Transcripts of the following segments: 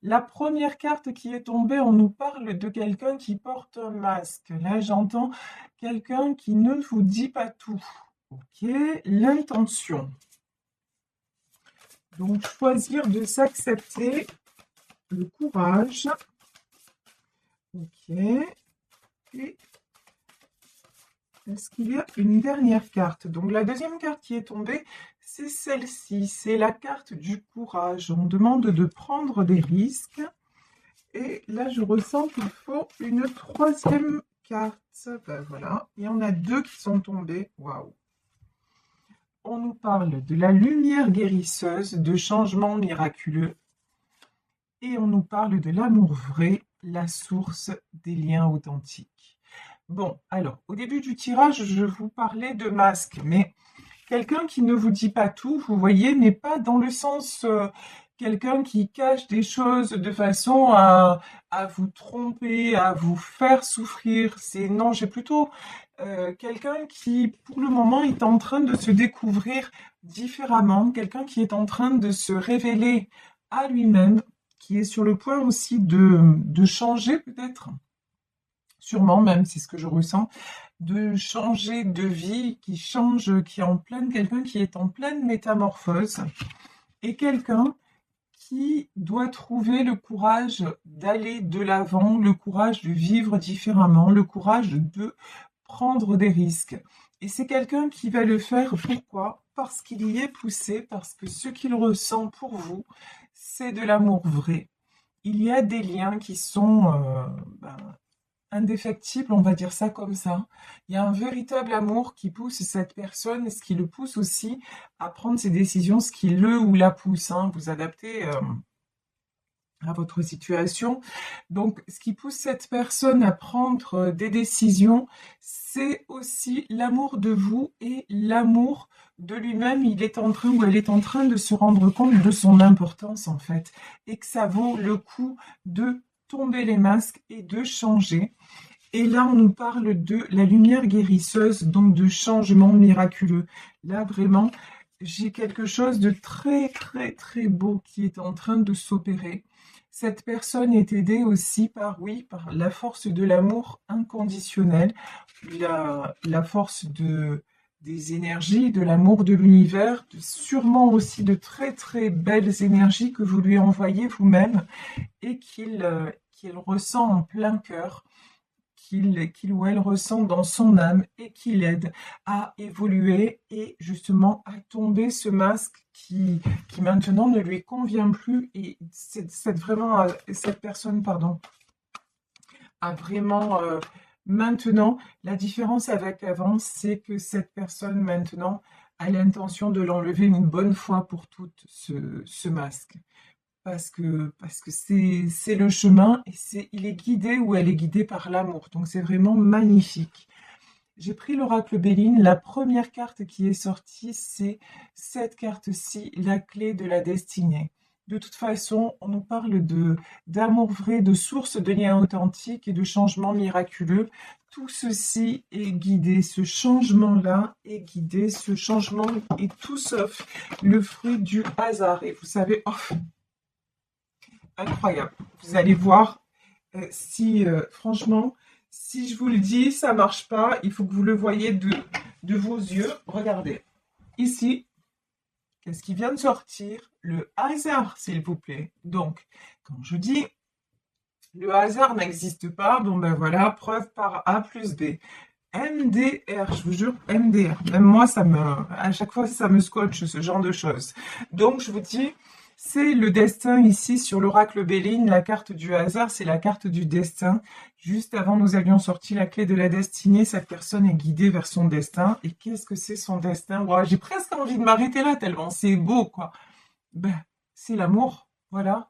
La première carte qui est tombée, on nous parle de quelqu'un qui porte un masque. Là, j'entends quelqu'un qui ne vous dit pas tout. Ok, l'intention. Donc, choisir de s'accepter, le courage. Ok, et est-ce qu'il y a une dernière carte? Donc, la deuxième carte qui est tombée, c'est celle-ci. C'est la carte du courage. On demande de prendre des risques. Et là, je ressens qu'il faut une troisième carte. Ben voilà, il y en a deux qui sont tombées. Waouh! On nous parle de la lumière guérisseuse, de changements miraculeux. Et on nous parle de l'amour vrai, la source des liens authentiques. Bon, alors, au début du tirage, je vous parlais de masque, mais quelqu'un qui ne vous dit pas tout, vous voyez, n'est pas dans le sens quelqu'un qui cache des choses de façon à vous tromper, à vous faire souffrir. C'est non, j'ai plutôt quelqu'un qui, pour le moment, est en train de se découvrir différemment, quelqu'un qui est en train de se révéler à lui-même, qui est sur le point aussi de changer peut-être, sûrement même, c'est ce que je ressens, de changer de vie, qui change, qui est en pleine, quelqu'un qui est en pleine métamorphose, et quelqu'un qui doit trouver le courage d'aller de l'avant, le courage de vivre différemment, le courage de prendre des risques. Et c'est quelqu'un qui va le faire, pourquoi? Parce qu'il y est poussé, parce que ce qu'il ressent pour vous, c'est de l'amour vrai. Il y a des liens qui sont indéfectible, on va dire ça comme ça. Il y a un véritable amour qui pousse cette personne, et ce qui le pousse aussi à prendre ses décisions, ce qui le ou la pousse, hein, vous adaptez à votre situation. Donc, ce qui pousse cette personne à prendre des décisions, c'est aussi l'amour de vous et l'amour de lui-même. Il est en train ou elle est en train de se rendre compte de son importance en fait, et que ça vaut le coup de tomber les masques et de changer. Et là, on nous parle de la lumière guérisseuse, donc de changement miraculeux. Là, vraiment, j'ai quelque chose de très, très, très beau qui est en train de s'opérer. Cette personne est aidée aussi par, oui, par la force de l'amour inconditionnel, la force des énergies, de l'amour de l'univers, sûrement aussi de très, très belles énergies que vous lui envoyez vous-même et qu'il ressent en plein cœur, qu'il ou elle ressent dans son âme et qui l'aide à évoluer et justement à tomber ce masque qui maintenant ne lui convient plus. Et cette personne, pardon, a vraiment maintenant, la différence avec avant, c'est que cette personne maintenant a l'intention de l'enlever une bonne fois pour toutes, ce masque. Parce que c'est le chemin et il est guidé ou elle est guidée par l'amour. Donc c'est vraiment magnifique. J'ai pris l'oracle Béline. La première carte qui est sortie, c'est cette carte-ci, la clé de la destinée. De toute façon, on nous parle d'amour vrai, de source de liens authentiques et de changements miraculeux. Tout ceci est guidé, ce changement-là est guidé, ce changement est tout sauf le fruit du hasard. Et vous savez, oh, incroyable. Vous allez voir, si franchement, si je vous le dis, ça marche pas, il faut que vous le voyez de vos yeux. Regardez, ici, qu'est-ce qui vient de sortir? Le hasard, s'il vous plaît. Donc, quand je dis le hasard n'existe pas, bon ben voilà, preuve par A plus B. MDR, je vous jure, MDR. Même moi, à chaque fois, ça me scotche, ce genre de choses. Donc, je vous dis, c'est le destin ici sur l'oracle Béline. La carte du hasard, c'est la carte du destin. Juste avant, nous avions sorti la clé de la destinée. Cette personne est guidée vers son destin. Et qu'est-ce que c'est son destin? Wow, j'ai presque envie de m'arrêter là, tellement c'est beau, quoi. Ben, c'est l'amour, voilà.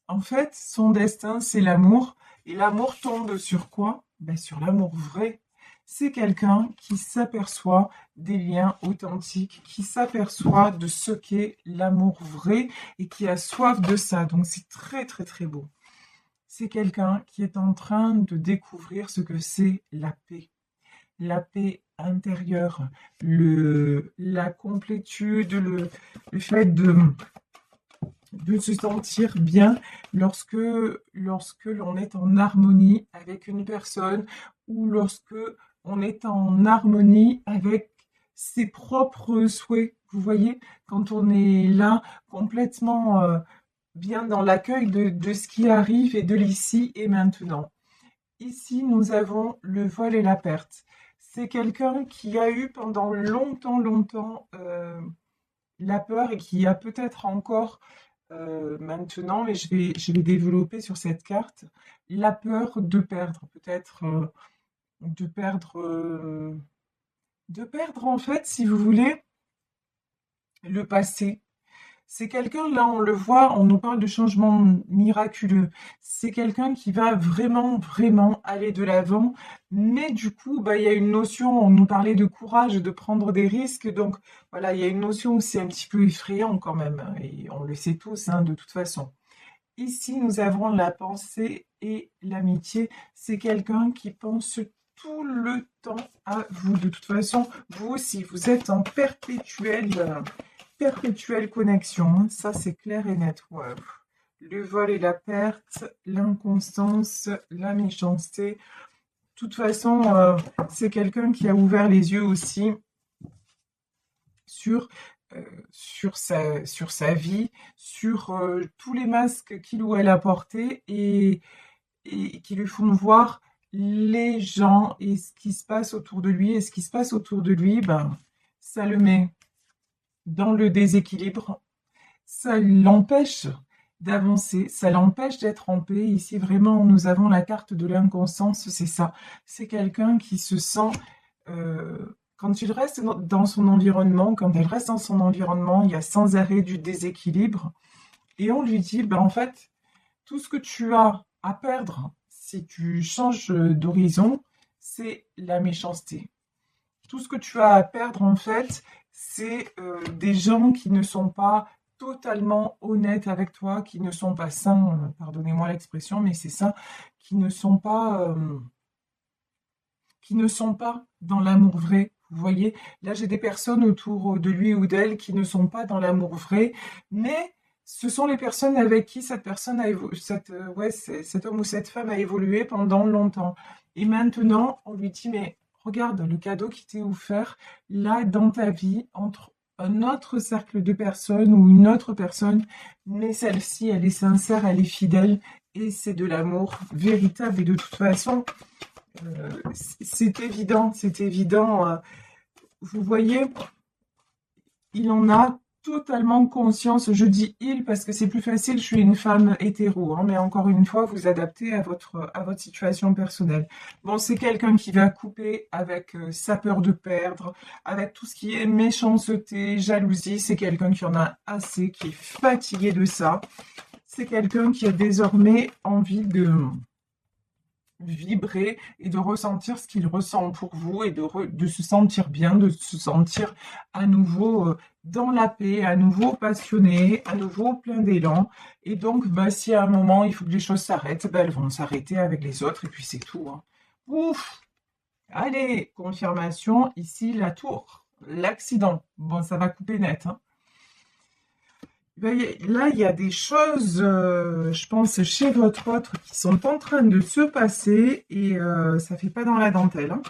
En fait, son destin, c'est l'amour. Et l'amour tombe sur quoi? Ben, sur l'amour vrai. C'est quelqu'un qui s'aperçoit des liens authentiques, qui s'aperçoit de ce qu'est l'amour vrai et qui a soif de ça. Donc c'est très très très beau. C'est quelqu'un qui est en train de découvrir ce que c'est la paix intérieure, la complétude, le fait de se sentir bien lorsque l'on est en harmonie avec une personne ou lorsque on est en harmonie avec ses propres souhaits. Vous voyez, quand on est là complètement bien dans l'accueil de ce qui arrive et de l'ici et maintenant. Ici, nous avons le vol et la perte. C'est quelqu'un qui a eu pendant longtemps la peur et qui a peut-être encore maintenant, mais je vais développer sur cette carte, la peur de perdre, peut-être de perdre, de perdre en fait, si vous voulez, le passé. C'est quelqu'un, là on le voit, on nous parle de changement miraculeux. C'est quelqu'un qui va vraiment aller de l'avant. Mais du coup, bah, il y a une notion, on nous parlait de courage, de prendre des risques. Donc voilà, il y a une notion où c'est un petit peu effrayant quand même, hein, et on le sait tous, hein, de toute façon. Ici, nous avons la pensée et l'amitié. C'est quelqu'un qui pense tout le temps à vous. De toute façon, vous aussi, vous êtes en perpétuelle connexion, hein. Ça, c'est clair et net. Ouais. Le vol et la perte, l'inconstance, la méchanceté. De toute façon, c'est quelqu'un qui a ouvert les yeux aussi sur, sur sa vie, sur tous les masques qu'il ou elle a portés et qui lui font voir les gens et ce qui se passe autour de lui. Et ce qui se passe autour de lui, ben, ça le met dans le déséquilibre, ça l'empêche d'avancer, ça l'empêche d'être en paix. Ici, vraiment, nous avons la carte de l'inconscience, c'est ça. C'est quelqu'un qui se sent, quand il reste dans son environnement, quand elle reste dans son environnement, il y a sans arrêt du déséquilibre. Et on lui dit, ben, en fait, tout ce que tu as à perdre si tu changes d'horizon, c'est la méchanceté. Tout ce que tu as à perdre, en fait, c'est des gens qui ne sont pas totalement honnêtes avec toi, qui ne sont pas sains, pardonnez-moi l'expression, mais c'est ça, qui ne sont pas dans l'amour vrai. Vous voyez, là j'ai des personnes autour de lui ou d'elle qui ne sont pas dans l'amour vrai, mais ce sont les personnes avec qui cette personne cet homme ou cette femme a évolué pendant longtemps. Et maintenant, on lui dit, mais regarde le cadeau qui t'est offert là dans ta vie entre un autre cercle de personnes ou une autre personne, mais celle-ci, elle est sincère, elle est fidèle et c'est de l'amour véritable. Et de toute façon, c'est évident, c'est évident. Vous voyez, il en a totalement conscience. Je dis il parce que c'est plus facile, je suis une femme hétéro, hein, mais encore une fois, vous adaptez à votre situation personnelle. Bon, c'est quelqu'un qui va couper avec sa peur de perdre, avec tout ce qui est méchanceté, jalousie. C'est quelqu'un qui en a assez, qui est fatigué de ça. C'est quelqu'un qui a désormais envie de vibrer et de ressentir ce qu'il ressent pour vous et de se sentir bien, de se sentir à nouveau dans la paix, à nouveau passionné, à nouveau plein d'élan. Et donc, bah, si à un moment il faut que les choses s'arrêtent, bah, elles vont s'arrêter avec les autres et puis c'est tout, hein. Ouf! Allez, confirmation, ici la tour, l'accident. Bon, ça va couper net, hein. Ben, là, il y a des choses, je pense, chez votre autre qui sont en train de se passer et ça fait pas dans la dentelle, hein.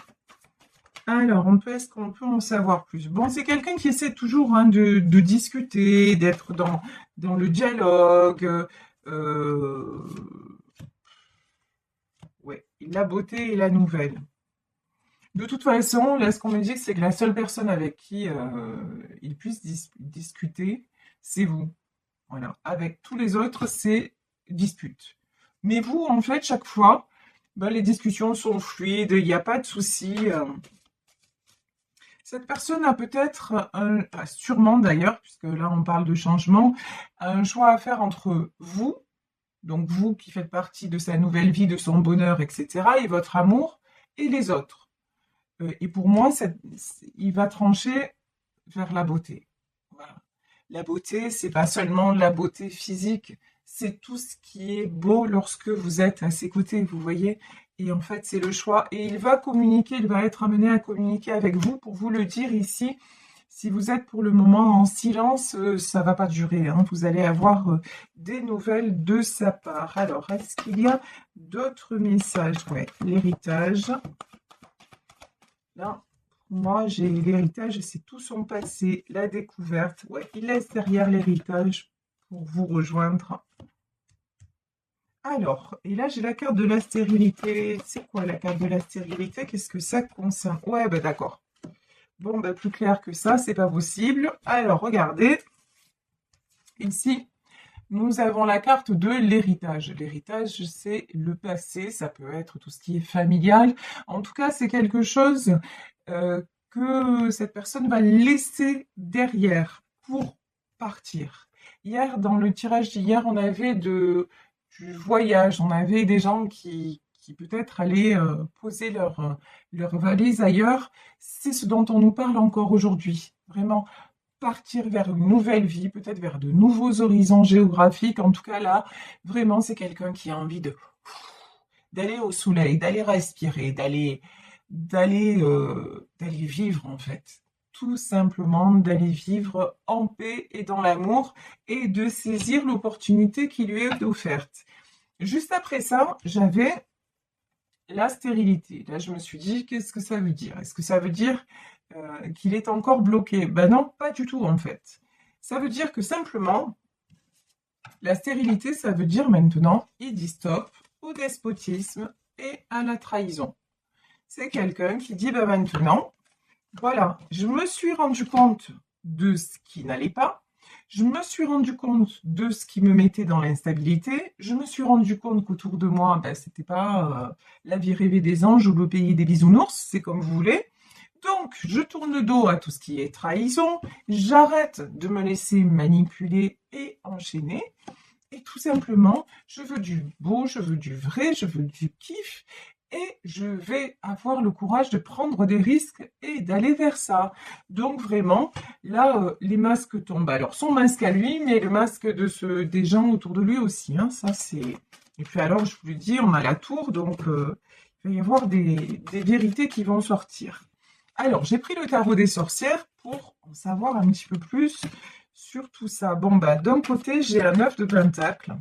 Alors, est-ce qu'on peut en savoir plus? Bon, c'est quelqu'un qui essaie toujours, hein, de discuter, d'être dans le dialogue. euh, ouais, la beauté et la nouvelle. De toute façon, là, ce qu'on me dit, c'est que la seule personne avec qui il puisse discuter, c'est vous. Voilà. Avec tous les autres, c'est dispute. Mais vous, en fait, chaque fois, ben, les discussions sont fluides, il n'y a pas de souci. Cette personne a peut-être, sûrement d'ailleurs, puisque là on parle de changement, un choix à faire entre vous, donc vous qui faites partie de sa nouvelle vie, de son bonheur, etc., et votre amour, et les autres. Et pour moi, il va trancher vers la beauté. Voilà. La beauté, c'est pas seulement la beauté physique, c'est tout ce qui est beau lorsque vous êtes à ses côtés, vous voyez. Et en fait, c'est le choix. Et il va communiquer, il va être amené à communiquer avec vous pour vous le dire ici. Si vous êtes pour le moment en silence, ça va pas durer, hein. Vous allez avoir des nouvelles de sa part. Alors, est-ce qu'il y a d'autres messages? Ouais, l'héritage. Là, pour moi, j'ai l'héritage, c'est tout son passé, la découverte. Ouais, il laisse derrière l'héritage pour vous rejoindre. Alors, et là, j'ai la carte de la stérilité. C'est quoi la carte de la stérilité? Qu'est-ce que ça concerne? Ouais, bah d'accord. Bon, bah plus clair que ça, c'est pas possible. Alors, regardez. Ici, nous avons la carte de l'héritage. L'héritage, c'est le passé, ça peut être tout ce qui est familial. En tout cas, c'est quelque chose que cette personne va laisser derrière pour partir. Hier, dans le tirage d'hier, on avait du voyage, on avait des gens qui peut-être allaient poser leur valise ailleurs. C'est ce dont on nous parle encore aujourd'hui. Vraiment, partir vers une nouvelle vie, peut-être vers de nouveaux horizons géographiques. En tout cas, là, vraiment, c'est quelqu'un qui a envie d'aller au soleil, d'aller respirer, d'aller vivre, en fait. Tout simplement d'aller vivre en paix et dans l'amour et de saisir l'opportunité qui lui est offerte. Juste après ça, j'avais la stérilité. Là, je me suis dit, qu'est-ce que ça veut dire? Est-ce que ça veut dire qu'il est encore bloqué? Ben non, pas du tout en fait. Ça veut dire que simplement, la stérilité, ça veut dire maintenant, il dit stop au despotisme et à la trahison. C'est quelqu'un qui dit, ben maintenant, voilà, je me suis rendu compte de ce qui n'allait pas. Je me suis rendu compte de ce qui me mettait dans l'instabilité. Je me suis rendu compte qu'autour de moi, ben, c'était pas la vie rêvée des anges ou le pays des bisounours, c'est comme vous voulez. Donc, je tourne le dos à tout ce qui est trahison. J'arrête de me laisser manipuler et enchaîner. Et tout simplement, je veux du beau, je veux du vrai, je veux du kiff. Et je vais avoir le courage de prendre des risques et d'aller vers ça. Donc vraiment, là, les masques tombent. Alors, son masque à lui, mais le masque des gens autour de lui aussi, hein, ça c'est... Et puis alors, je vous le dis, on a la tour, donc il va y avoir des vérités qui vont sortir. Alors, j'ai pris le tarot des sorcières pour en savoir un petit peu plus sur tout ça. Bon, bah, d'un côté, j'ai un 9 de pentacle.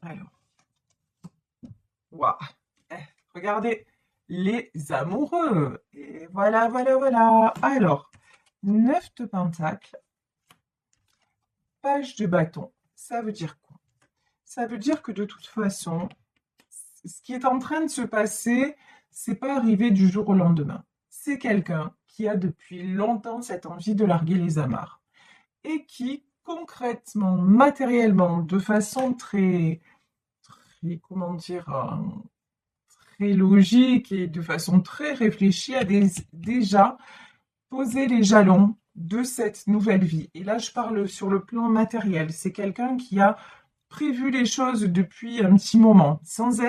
Alors, waouh! Regardez, les amoureux. Et voilà, voilà, voilà. Alors, 9 de pentacle, page de bâton. Ça veut dire quoi? Ça veut dire que de toute façon, ce qui est en train de se passer, c'est pas arrivé du jour au lendemain. C'est quelqu'un qui a depuis longtemps cette envie de larguer les amarres et qui, concrètement, matériellement, de façon très comment dire, très logique et de façon très réfléchie, a déjà posé les jalons de cette nouvelle vie. Et là, je parle sur le plan matériel. C'est quelqu'un qui a prévu les choses depuis un petit moment, sans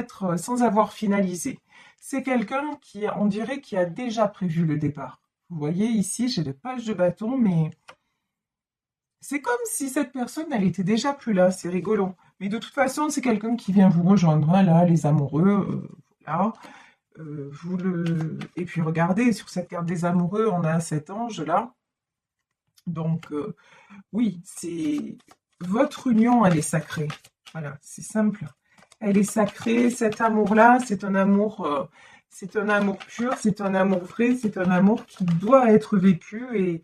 avoir finalisé. C'est quelqu'un qui, on dirait, qui a déjà prévu le départ. Vous voyez ici, j'ai des pages de bâton, mais c'est comme si cette personne, elle était déjà plus là. C'est rigolo. Mais de toute façon, c'est quelqu'un qui vient vous rejoindre. Voilà, les amoureux, voilà. Et puis regardez, sur cette carte des amoureux, on a cet ange là. Donc, oui, c'est votre union, elle est sacrée. Voilà, c'est simple. Elle est sacrée. Cet amour-là, c'est un amour pur, c'est un amour vrai, c'est un amour qui doit être vécu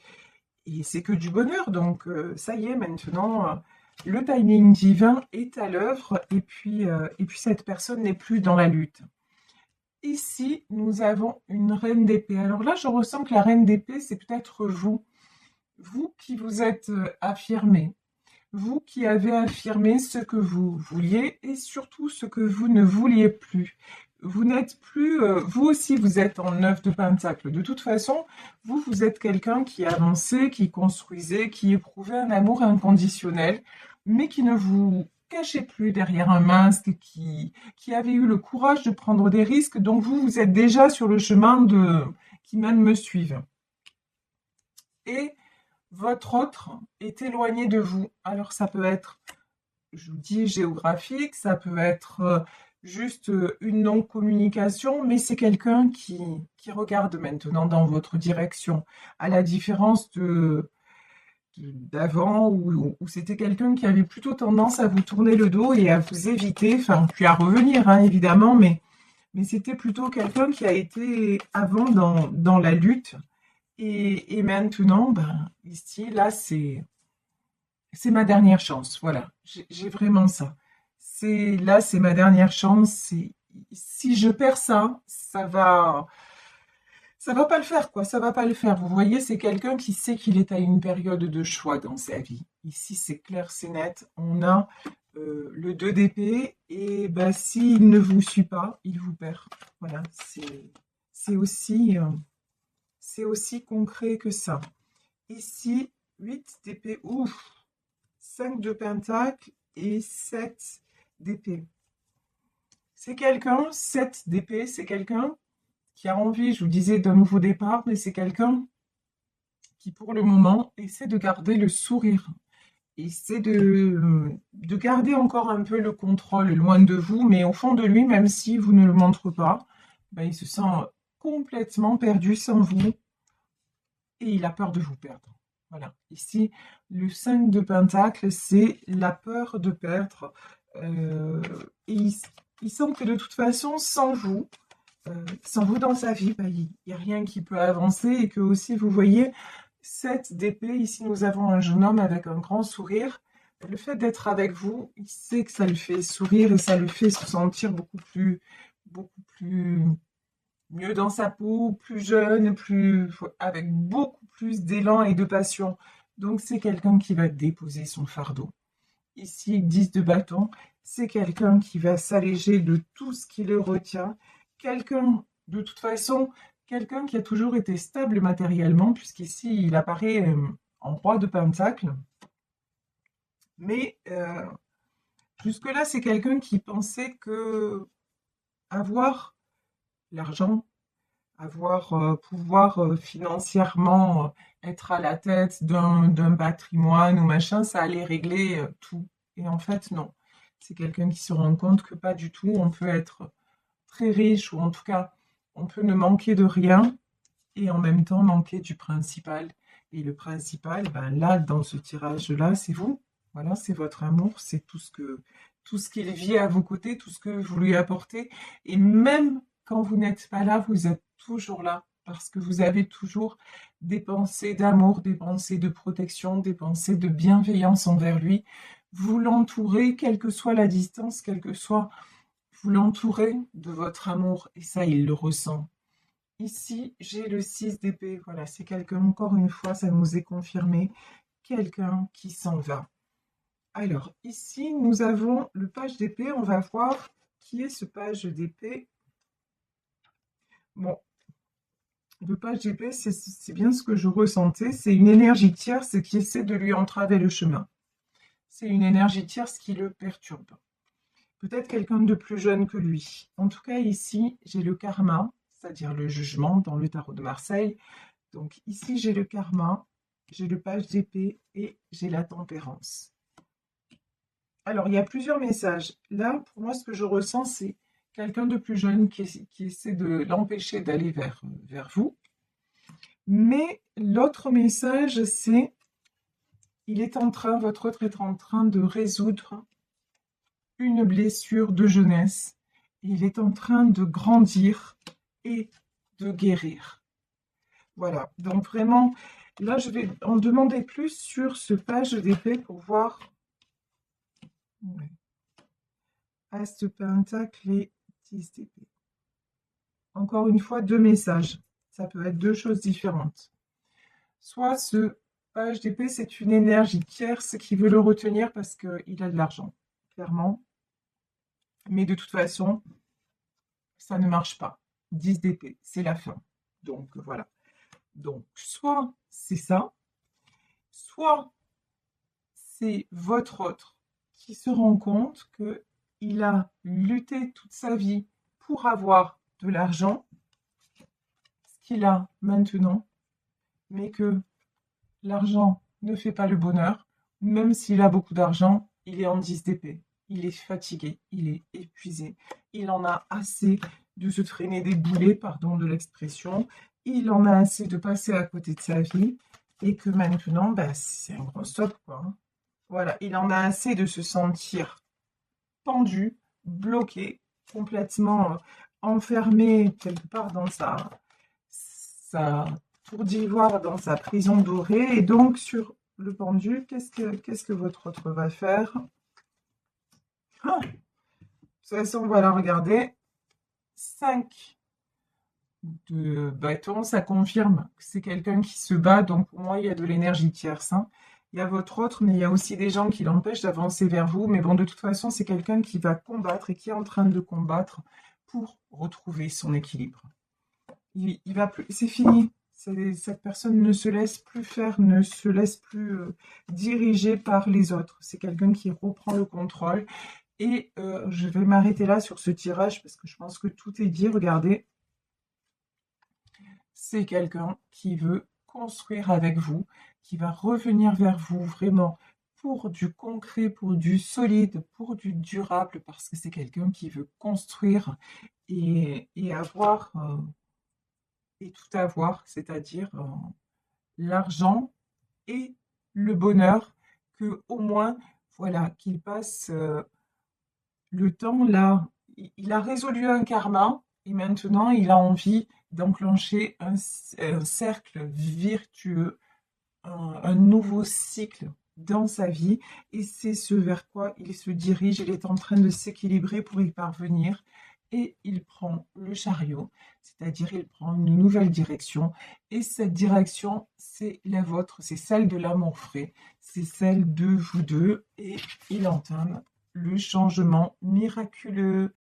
et c'est que du bonheur. Donc, ça y est, maintenant, le timing divin est à l'œuvre et puis cette personne n'est plus dans la lutte. Ici, nous avons une reine d'épée. Alors là, je ressens que la reine d'épée, c'est peut-être vous. Vous qui vous êtes affirmé. Vous qui avez affirmé ce que vous vouliez et surtout ce que vous ne vouliez plus. Vous n'êtes plus... vous aussi, vous êtes en 9 de pentacle. De toute façon, vous êtes quelqu'un qui avançait, qui construisait, qui éprouvait un amour inconditionnel, mais qui ne vous cachez plus derrière un masque, qui avait eu le courage de prendre des risques. Donc vous êtes déjà sur le chemin qui même me suivent. Et votre autre est éloigné de vous. Alors ça peut être, je vous dis, géographique, ça peut être juste une non-communication, mais c'est quelqu'un qui regarde maintenant dans votre direction, à la différence d'avant où c'était quelqu'un qui avait plutôt tendance à vous tourner le dos et à vous éviter, enfin, puis à revenir, hein, évidemment, mais c'était plutôt quelqu'un qui a été avant dans la lutte et maintenant, ben, ici, là, c'est ma dernière chance. Voilà, j'ai vraiment ça. C'est ma dernière chance. Si je perds ça, ça va pas le faire, quoi. Ça va pas le faire. Vous voyez, c'est quelqu'un qui sait qu'il est à une période de choix dans sa vie. Ici, c'est clair, c'est net. On a le 2 d'épée et ben, s'il ne vous suit pas, il vous perd. Voilà, c'est aussi, euh, c'est aussi concret que ça. Ici, 8 d'épée, ouf, 5 de pentacle et 7 d'épée. C'est quelqu'un, 7 d'épée, c'est quelqu'un qui a envie, je vous disais, d'un nouveau départ, mais c'est quelqu'un qui, pour le moment, essaie de garder le sourire. Essaie de garder encore un peu le contrôle loin de vous, mais au fond de lui, même si vous ne le montrez pas, ben, il se sent complètement perdu sans vous et il a peur de vous perdre. Voilà. Ici, le 5 de Pentacle, c'est la peur de perdre. Et il sent que de toute façon, sans vous dans sa vie, bah, il n'y a rien qui peut avancer et que aussi, vous voyez, 7 d'épée, ici nous avons un jeune homme avec un grand sourire. Le fait d'être avec vous, il sait que ça le fait sourire et ça le fait se sentir beaucoup plus mieux dans sa peau, plus jeune, avec beaucoup plus d'élan et de passion. Donc c'est quelqu'un qui va déposer son fardeau. Ici, 10 de bâton, c'est quelqu'un qui va s'alléger de tout ce qui le retient. Quelqu'un, de toute façon, quelqu'un qui a toujours été stable matériellement, puisqu'ici, il apparaît en roi de pentacle. Mais jusque-là, c'est quelqu'un qui pensait que avoir l'argent, pouvoir financièrement être à la tête d'un patrimoine ou machin, ça allait régler tout. Et en fait, non. C'est quelqu'un qui se rend compte que pas du tout. On peut être très riche ou en tout cas, on peut ne manquer de rien et en même temps manquer du principal. Et le principal, ben là, dans ce tirage-là, c'est vous. Voilà, c'est votre amour, c'est tout ce qu'il vit à vos côtés, tout ce que vous lui apportez. Et même quand vous n'êtes pas là, vous êtes toujours là parce que vous avez toujours des pensées d'amour, des pensées de protection, des pensées de bienveillance envers lui. Vous l'entourez, quelle que soit la distance, quelle que soit, vous l'entourez de votre amour et ça, il le ressent. Ici, j'ai le 6 d'épée. Voilà, c'est quelqu'un, encore une fois, ça nous est confirmé, quelqu'un qui s'en va. Alors, ici, nous avons le page d'épée. On va voir qui est ce page d'épée. Bon, le page d'épée, c'est bien ce que je ressentais. C'est une énergie tierce qui essaie de lui entraver le chemin. C'est une énergie tierce qui le perturbe. Peut-être quelqu'un de plus jeune que lui. En tout cas, ici, j'ai le karma, c'est-à-dire le jugement dans le tarot de Marseille. Donc ici, j'ai le karma, j'ai le page d'épée et j'ai la tempérance. Alors, il y a plusieurs messages. Là, pour moi, ce que je ressens, c'est quelqu'un de plus jeune qui essaie de l'empêcher d'aller vers vous. Mais l'autre message, c'est votre autre est en train de résoudre une blessure de jeunesse. Il est en train de grandir et de guérir. Voilà, donc vraiment, là, je vais en demander plus sur ce page d'épée pour voir. Ouais. As de pentacle et 10 d'épée. Encore une fois, deux messages. Ça peut être deux choses différentes. Soit ce page d'épée, c'est une énergie tierce qui veut le retenir parce qu'il a de l'argent, clairement. Mais de toute façon, ça ne marche pas. 10 d'épée, c'est la fin. Donc voilà. Donc soit c'est ça, soit c'est votre autre qui se rend compte qu'il a lutté toute sa vie pour avoir de l'argent, ce qu'il a maintenant, mais que l'argent ne fait pas le bonheur. Même s'il a beaucoup d'argent, il est en 10 d'épée. il est fatigué, il est épuisé, il en a assez de se traîner des boulets, pardon de l'expression, il en a assez de passer à côté de sa vie, et que maintenant, bah, c'est un gros stop, quoi, hein. Voilà, il en a assez de se sentir pendu, bloqué, complètement enfermé quelque part dans sa tour d'ivoire, dans sa prison dorée. Et donc, sur le pendu, qu'est-ce que votre autre va faire? Ah, de toute façon, voilà, regardez. 5 de bâton, ça confirme que c'est quelqu'un qui se bat. Donc, pour moi, il y a de l'énergie tierce, hein. Il y a votre autre, mais il y a aussi des gens qui l'empêchent d'avancer vers vous. Mais bon, de toute façon, c'est quelqu'un qui va combattre et qui est en train de combattre pour retrouver son équilibre. Il va plus, c'est fini. Cette personne ne se laisse plus faire, ne se laisse plus diriger par les autres. C'est quelqu'un qui reprend le contrôle. Et je vais m'arrêter là sur ce tirage parce que je pense que tout est dit. Regardez, c'est quelqu'un qui veut construire avec vous, qui va revenir vers vous vraiment pour du concret, pour du solide, pour du durable, parce que c'est quelqu'un qui veut construire et avoir et tout avoir, c'est-à-dire l'argent et le bonheur, que au moins, voilà, qu'il passe le temps là. Il a résolu un karma et maintenant il a envie d'enclencher un cercle virtueux, un nouveau cycle dans sa vie, et c'est ce vers quoi il se dirige. Il est en train de s'équilibrer pour y parvenir, et il prend le chariot, c'est-à-dire il prend une nouvelle direction, et cette direction, c'est la vôtre, c'est celle de l'amour frais, c'est celle de vous deux, et il entame le changement miraculeux.